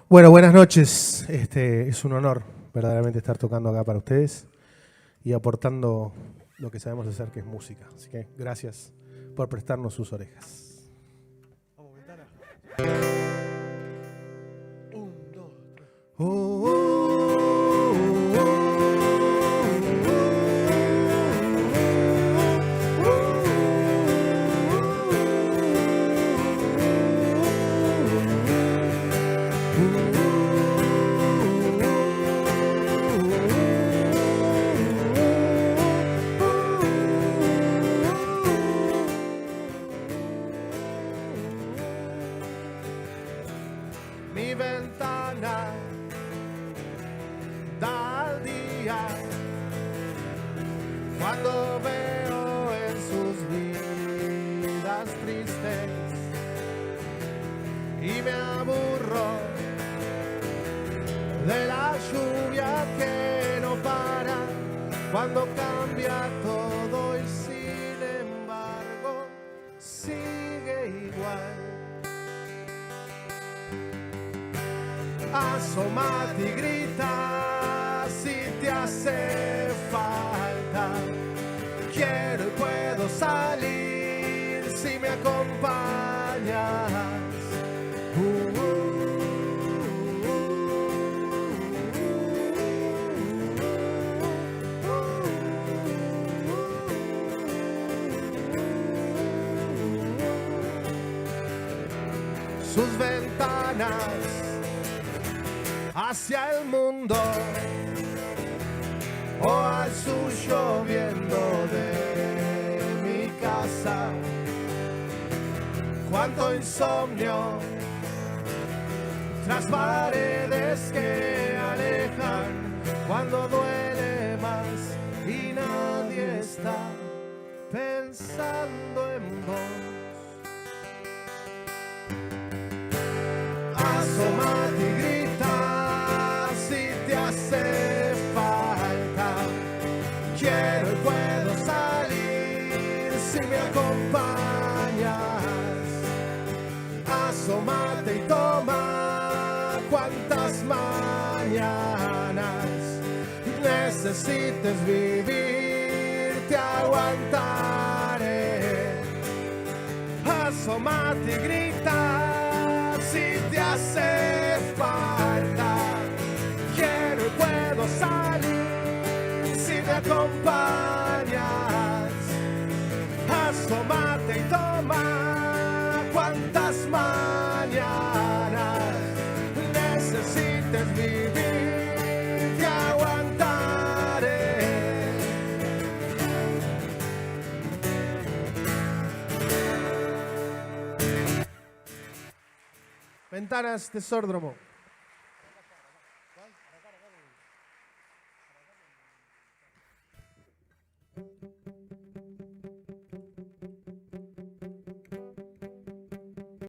F: Bueno, buenas noches. Es un honor verdaderamente estar tocando acá para ustedes y aportando lo que sabemos hacer, que es música. Así que gracias por prestarnos sus orejas.
A: Vamos, Ventana. 1, 2, 3.
F: Mi ventana da al día cuando veo en sus vidas tristes y me aburro de la lluvia que no para cuando cambia todo y sin embargo sigue igual. Asómate y grita si te hace falta. Quiero y puedo salir si me acompañas. Sus ventanas hacia el mundo o al suyo viendo de mi casa. Cuánto insomnio tras paredes que alejan cuando duele más y nadie está pensando en vos. Asómate y grita si te hace falta. Quiero y puedo salir si me acompañas. Asómate y toma cuantas mañanas necesites vivir, te aguantaré. Asómate y grita si te hace falta. Quiero y puedo salir si me acompañas. Asómate y toma cuantas mañanas necesites vivir, te aguantaré. Ventanas de Sordromo.